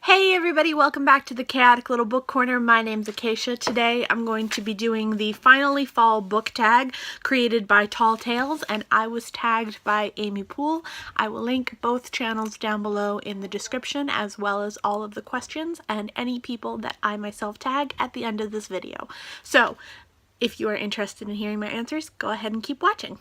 Hey everybody, welcome back to the Chaotic Little Book Corner. My name's Acacia. Today I'm going to be doing the Finally Fall book tag created by Tall Tales, and I was tagged by Amy Poole. I will link both channels down below in the description, as well as all of the questions and any people that I myself tag at the end of this video. So if you are interested in hearing my answers, go ahead and keep watching.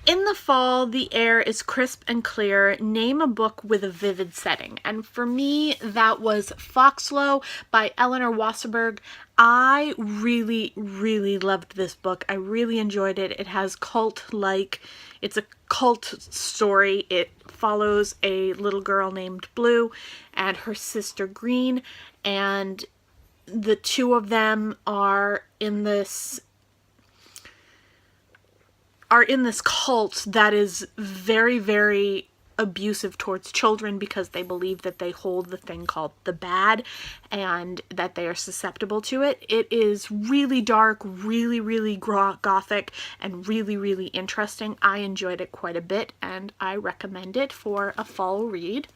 In the fall, the air is crisp and clear. Name a book with a vivid setting. And for me, that was Foxlow by Eleanor Wasserberg. I really loved this book. I really enjoyed it. It has it's a cult story. It follows a little girl named Blue and her sister Green, and the two of them are in this cult that is very abusive towards children because they believe that they hold the thing called the bad and that they are susceptible to it. It is really dark, really gothic, and really interesting. I enjoyed it quite a bit and I recommend it for a fall read.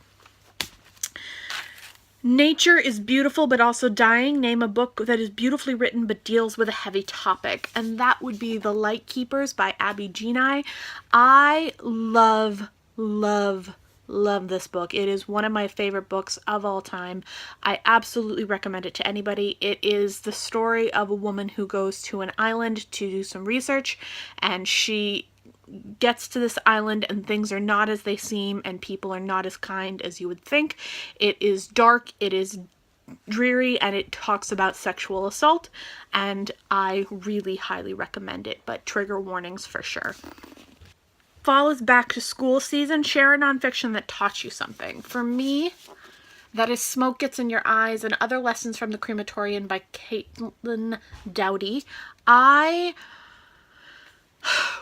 Nature is beautiful but also dying. Name a book that is beautifully written but deals with a heavy topic. And that would be The Lightkeepers by Abby Genai. I love this book. It is one of my favorite books of all time. I absolutely recommend it to anybody. It is the story of a woman who goes to an island to do some research, and she gets to this island and things are not as they seem and people are not as kind as you would think. It is dark, it is dreary, and it talks about sexual assault, and I really highly recommend it, but trigger warnings for sure. Fall is back to school season. Share a nonfiction that taught you something. For me, that is Smoke Gets in Your Eyes and Other Lessons from the Crematorium by Caitlin Doughty. I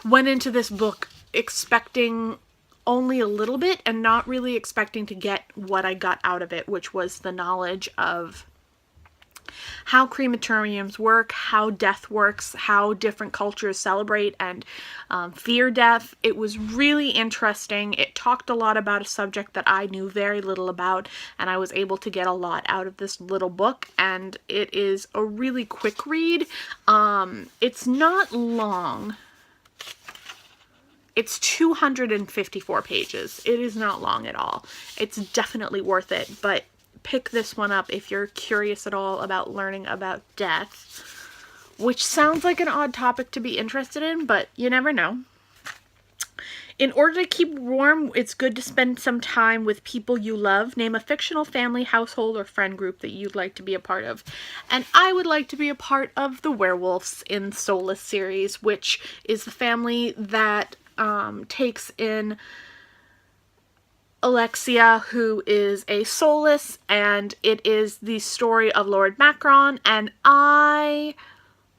went into this book expecting only a little bit and not really expecting to get what I got out of it, which was the knowledge of how crematoriums work, how death works, how different cultures celebrate and fear death. It was really interesting. It talked a lot about a subject that I knew very little about, and I was able to get a lot out of this little book, and it is a really quick read. It's not long. It's 254 pages. It is not long at all. It's definitely worth it, but pick this one up if you're curious at all about learning about death, which sounds like an odd topic to be interested in, but you never know. In order to keep warm, it's good to spend some time with people you love. Name a fictional family, household, or friend group that you'd like to be a part of. And I would like to be a part of the werewolves in Soulless series, which is the family that takes in Alexia, who is a soulless, and it is the story of Lord Macron, and I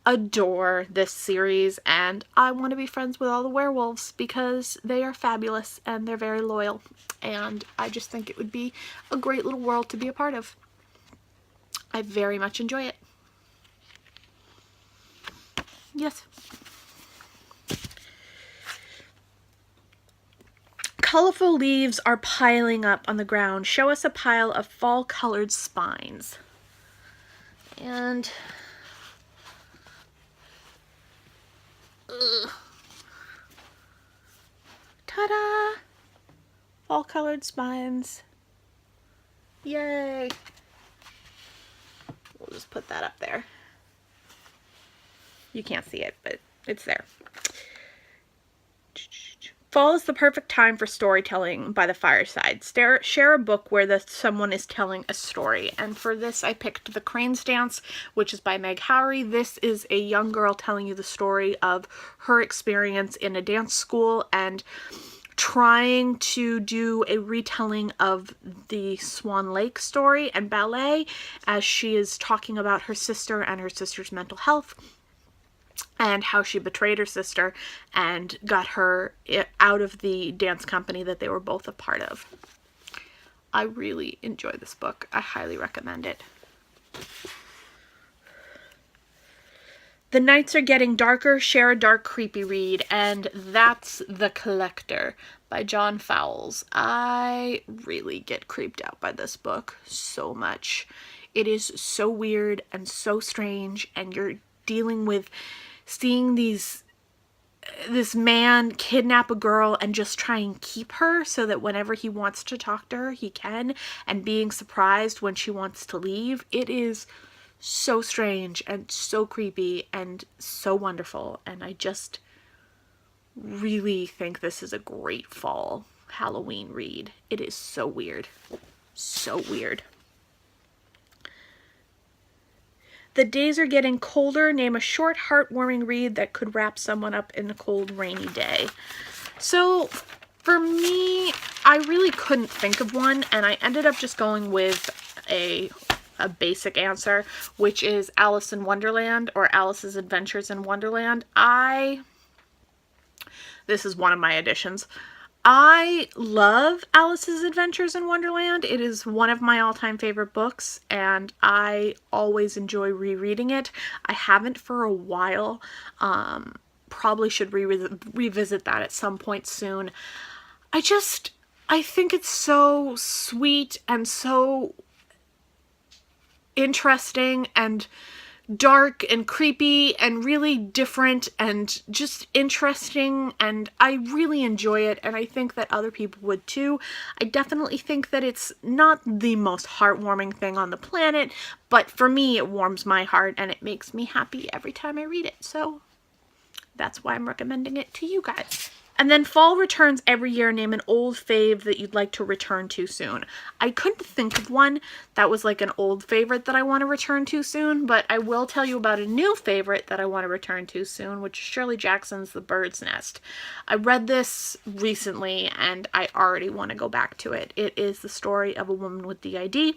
adore this series, and I want to be friends with all the werewolves because they are fabulous and they're very loyal, and I just think it would be a great little world to be a part of. I very much enjoy it. Yes. Colorful leaves are piling up on the ground. Show us a pile of fall-colored spines. And ta-da! Fall-colored spines. Yay! We'll just put that up there. You can't see it, but it's there. Fall is the perfect time for storytelling by the fireside. Share a book where someone is telling a story. And for this, I picked The Crane's Dance, which is by Meg Howry. This is a young girl telling you the story of her experience in a dance school and trying to do a retelling of the Swan Lake story and ballet as she is talking about her sister and her sister's mental health, and how she betrayed her sister and got her out of the dance company that they were both a part of. I really enjoy this book. I highly recommend it. The nights are getting darker, share a dark, creepy read, and that's The Collector by John Fowles. I really get creeped out by this book so much. It is so weird and so strange, and you're dealing with seeing this man kidnap a girl and just try and keep her so that whenever he wants to talk to her, he can, and being surprised when she wants to leave. It is so strange and so creepy and so wonderful, and I just really think this is a great fall Halloween read. It is so weird. So weird. The days are getting colder. Name a short, heartwarming read that could wrap someone up in a cold, rainy day. So for me, I really couldn't think of one, and I ended up just going with a basic answer, which is Alice in Wonderland, or Alice's Adventures in Wonderland. This is one of my additions. I love Alice's Adventures in Wonderland. It is one of my all-time favorite books, and I always enjoy rereading it. I haven't for a while. Probably should revisit that at some point soon. I think it's so sweet and so interesting and dark and creepy and really different and just interesting, and I really enjoy it, and I think that other people would too. I definitely think that it's not the most heartwarming thing on the planet, but for me it warms my heart and it makes me happy every time I read it, so that's why I'm recommending it to you guys. And then fall returns every year. Name an old fave that you'd like to return to soon. I couldn't think of one that was like an old favorite that I want to return to soon, but I will tell you about a new favorite that I want to return to soon, which is Shirley Jackson's The Bird's Nest. I read this recently and I already want to go back to it. It is the story of a woman with DID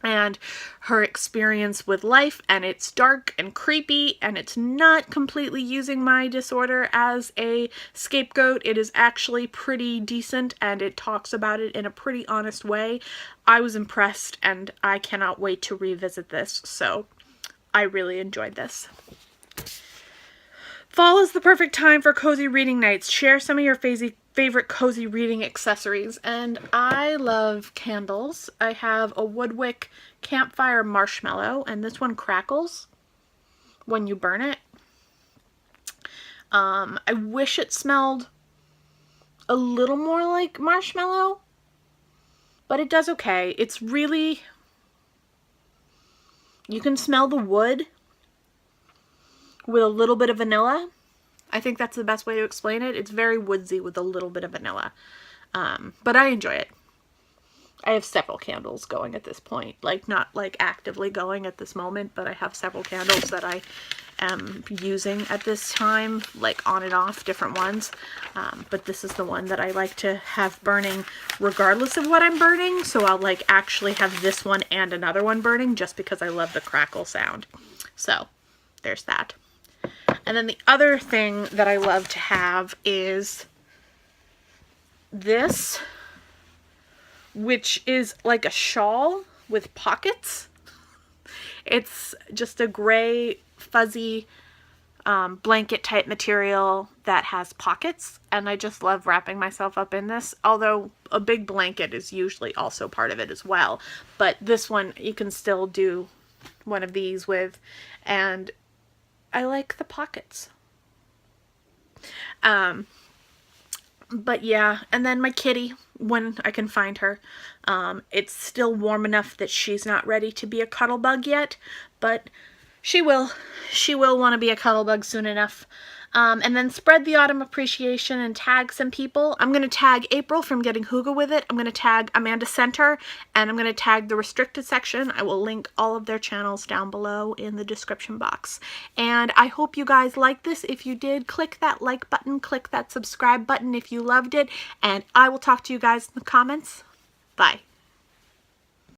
and her experience with life, and it's dark and creepy, and it's not completely using my disorder as a scapegoat. It is actually pretty decent, and it talks about it in a pretty honest way. I was impressed, and I cannot wait to revisit this, so I really enjoyed this. Fall is the perfect time for cozy reading nights. Share some of your favorite cozy reading accessories, and I love candles. I have a Woodwick campfire marshmallow, and this one crackles when you burn it. I wish it smelled a little more like marshmallow, but it does okay. It's really, you can smell the wood with a little bit of vanilla. I think that's the best way to explain it. It's very woodsy with a little bit of vanilla. But I enjoy it. I have several candles going at this point. Like, not like actively going at this moment, but I have several candles that I am using at this time, like on and off, different ones. But this is the one that I like to have burning regardless of what I'm burning. So I'll like actually have this one and another one burning just because I love the crackle sound. So there's that. And then the other thing that I love to have is this, which is like a shawl with pockets. It's just a gray, fuzzy blanket type material that has pockets, and I just love wrapping myself up in this, although a big blanket is usually also part of it as well. But this one you can still do one of these with, and I like the pockets. But yeah, and then my kitty, when I can find her. It's still warm enough that she's not ready to be a cuddle bug yet, but she will. She will want to be a cuddle bug soon enough. And then spread the autumn appreciation and tag some people. I'm going to tag April from Getting Hygge With It. I'm going to tag Amanda Center, and I'm going to tag the restricted section. I will link all of their channels down below in the description box. And I hope you guys liked this. If you did, click that like button, click that subscribe button if you loved it, and I will talk to you guys in the comments. Bye.